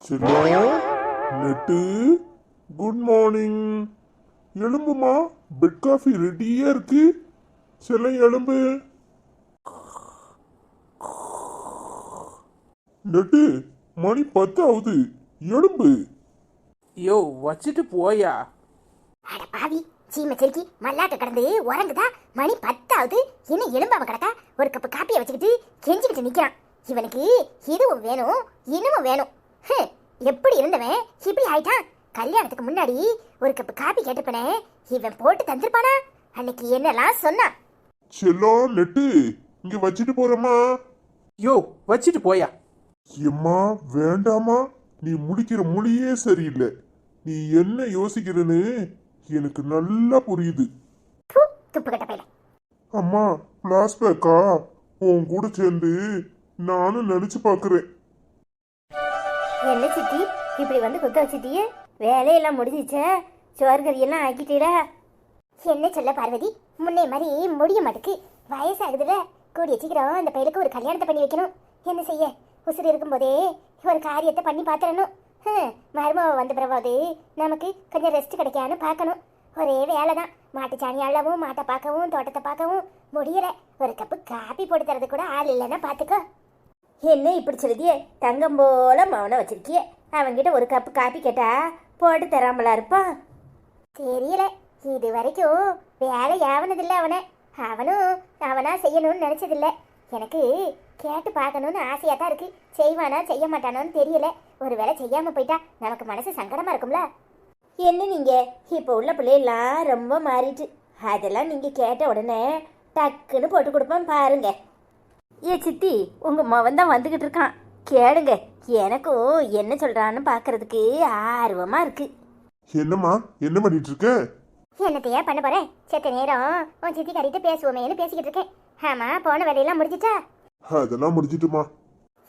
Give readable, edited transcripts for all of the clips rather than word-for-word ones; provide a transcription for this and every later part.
செல்லம் நெட்டு good morning. எலும்புமா, பெட் காஃபி ரெடியா இருக்கு. செல்லம் எலும்பு. நெட்டு மணி 10 ஆகுது, எலும்பு. யோ வச்சுட்டு போயா. அட பாவி, சீமை செருக்கி மல்லாக்க கடந்து உறங்குதா. மணி 10 ஆகுது, இன்னும் எலும்பாம கிடக்கா. ஒரு கப்பு காப்பியை வச்சுக்கிட்டு கெஞ்சிக்கிட்டு நிக்கிறான். இவனுக்கு இதுவும் வேணும் இன்னமும் வேணும். எப்படி இருந்தவன் இப்படி ஆயிட்டான். கல்யாணத்துக்கு முன்னாடி ஒரு கப்பு காப்பி கேட்டுப்பனே, இவன் போட்டு தந்திருப்பானா? அன்னைக்கு என்னெல்லாம் சொன்னான். செல்லம் நெட்டு இங்க வச்சுட்டு போறமா. யோ வச்சுட்டு போயா. எம்மா வேண்டாமா, நீ முடிக்கிற மொழியே சரியில்லை. நீ என்ன யோசிக்கிறன்னு எனக்கு நல்லா புரியுது. துப்பு கட்ட பையன். அம்மா பிளாஸ்பேக்கா, உன் கூட சேர்ந்து நானும் நினைச்சு பாக்குறேன். என்ன சித்தி இப்படி வந்து குத்த வச்சுட்டியே? வேலையெல்லாம் முடிஞ்சிச்ச? சோர்கறி எல்லாம் ஆக்கிட்டீடா? என்ன சொல்ல பார்வதி, முன்னே மாதிரி முடிய மாட்டுக்கு. வயசாகுதுல, கூடிய சீக்கிரம் அந்த பையனுக்கு ஒரு கல்யாணத்தை பண்ணி வைக்கணும். என்ன செய்ய, உசுறு இருக்கும்போதே ஒரு காரியத்தை பண்ணி பார்த்துடணும். மருமவ வந்த பிறவாது நமக்கு கொஞ்சம் ரெஸ்ட் கிடைக்கான்னு பார்க்கணும். ஒரே வேலை தான். மாட்டு சாணி அள்ளவும், மாட்டை பார்க்கவும், தோட்டத்தை பார்க்கவும் முடியல. ஒரு கப்பு காப்பி போட்டு தரது கூட ஆள் இல்லைன்னா பார்த்துக்கோ. என்ன இப்படி சொல்லுதியே? தங்கம் போல மௌனம் வச்சிருக்கியே. அவன்கிட்ட ஒரு கப்பு காப்பி கேட்டா போட்டு தராமலா இருப்பான்? தெரியல, இது வரைக்கும் வேலை ஆவனதில்லை அவனை. அவனும் அவனா செய்யணும்னு நினைச்சதில்லை. எனக்கு கேட்டு பார்க்கணும்னு ஆசையாக தான் இருக்கு. செய்வானா செய்ய மாட்டானோன்னு தெரியல. ஒரு வேளை செய்யாம போயிட்டா நமக்கு மனசு சங்கடமா இருக்கும்ல. என்ன நீங்க இப்போ உள்ள பிள்ளைலாம் ரொம்ப மாறிட்டு, அதெல்லாம் நீங்க கேட்ட உடனே டக்குன்னு போட்டு கொடுப்பேன் பாருங்க. ஏ சித்தி, உங்க மவன் தான் வந்துகிட்டு இருக்கான், கேளுங்க. எனக்கும் என்ன சொல்றான்னு பாக்குறதுக்கு ஆர்வமா இருக்கு. என்னம்மா என்ன பண்ணிட்டு இருக்க? என்னத்தையா பண்ண போறேன்? செத்த நேரம் உன் சித்தி கறிட்டு பேசுவோமேனு பேசிக்கிட்டு இருக்கேன். ஆமா, போன வேலையெல்லாம் முடிஞ்சிச்சா? அதெல்லாம் முடிஞ்சிட்டுமா.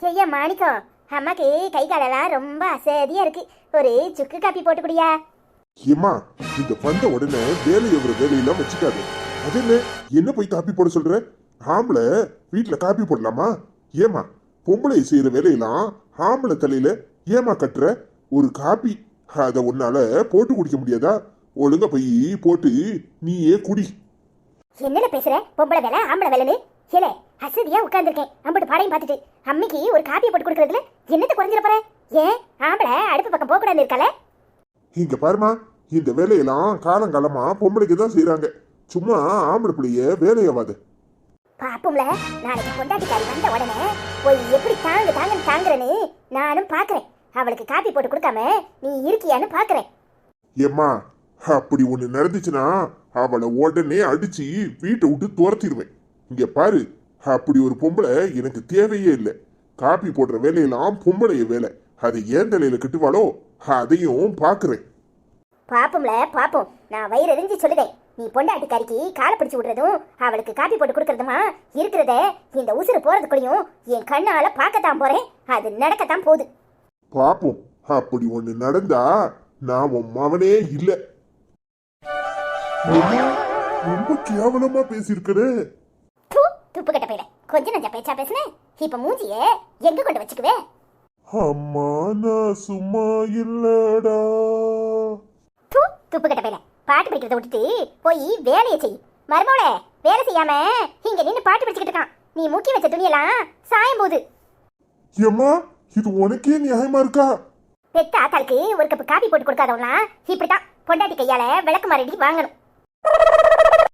ஐயா மாணிக்கம், அம்மாக்கு கை காலெல்லாம் ரொம்ப அசதியா இருக்கு. ஒரு சுக்கு காப்பி போட்டு குடியா. ஏமா, இந்த வந்த உடனே வேலை எவ்வளவு வேலையெல்லாம் வச்சுக்காது. அது என்ன போய் காப்பி போட சொல்ற? ஆம்பளை வீட்டுல காப்பி போடலாமா? ஏமா பொம்பளை செய்யற வேலையெல்லாம் ஆம்பளை தலையில ஏமா கட்டுற? ஒரு காப்பி அத உன்னால போட்டு குடிக்க முடியாதா? ஒழுங்கா போய் போட்டு நீயே குடி. என்னல பேசுற? பொம்பளை வேலை ஆம்பளை வேலைன்னு ஏலே அசதியா உட்கார்ந்துருக்கேன். அம்பட்டு பாடையும் பார்த்துட்டு அம்மைக்கு ஒரு காப்பியை போட்டு கொடுக்கறதுல என்னத்தை குறைஞ்சிட போற? ஏன் ஆம்பளை அடுப்பு பக்கம் போக கூடாது இருக்கல? இங்க பாருமா, இந்த வேலையெல்லாம் காலங்காலமா பொம்பளைக்கு தான் செய்யறாங்க. சும்மா ஆம்பளை பிள்ளைய வேலையாவாது. பாப்போம்ல, நாளைக்கு பொண்டாட்டிக்காரி வந்த உடனே போய் எப்படி தாங்கன்னு தாங்குறேன்னு நானும் பாக்குறேன். அவளுக்கு காப்பி போட்டு கொடுக்காம நீ இருக்கியான்னு பாக்குறேன். ஏம்மா, அப்படி ஒண்ணு நடந்துச்சுன்னா அவளை உடனே அடிச்சு வீட்டை விட்டு துரத்திடுவேன். இங்க பாரு, அப்படி ஒரு பொம்பளை எனக்கு தேவையே இல்லை. காப்பி போடுற வேலையெல்லாம் பொம்பளைய வேலை. அதை ஏன் தலையில கட்டுவாளோ அதையும் பாக்குறேன். பாப்போம்ல பாப்போம். நான் வயிறு எரிஞ்சு சொல்லுதேன். நீ பொண்டாட்டிக்காரிக்கு காலை பிடிச்சு விடுறதும் அவளுக்கு காப்பி போட்டு கொடுக்கறதுமா இருக்கிறத இந்த உசுறு போறதுக்குள்ளயும் என் கண்ணால பார்க்கத்தான் போறேன். அது நடக்கத்தான் போகுது. பாப்போம், அப்படி ஒண்ணு நடந்தா நான் உன் மவனே இல்ல. ரொம்ப கேவலமா பேசியிருக்கிறே. துப்பு கட்ட போயிட கொஞ்சம் நஞ்சா பேச்சா பேசுனேன். இப்ப மூஞ்சிய எங்க கொண்டு வச்சுக்குவே? அம்மா நான் சும்மா இல்லடா. துப்பு கட்ட போயிட பாட்டு படிக்கிறத விட்டுட்டு போய் வேலையை செய். மருமோளே, வேலை செய்யாம இங்க நின்று பாட்டு படிச்சுக்கிட்டு இருக்கான். நீ முக்கி வச்ச துணியெல்லாம் சாயம் போகுது. ஏம்மா, இது உனக்கே நியாயமா இருக்கா? பெத்த ஆத்தாளுக்கு ஒரு கப்பு காப்பி போட்டு கொடுக்காதவங்களா இப்படித்தான் பொண்டாட்டி கையால விளக்கு மாறடி வாங்கணும்.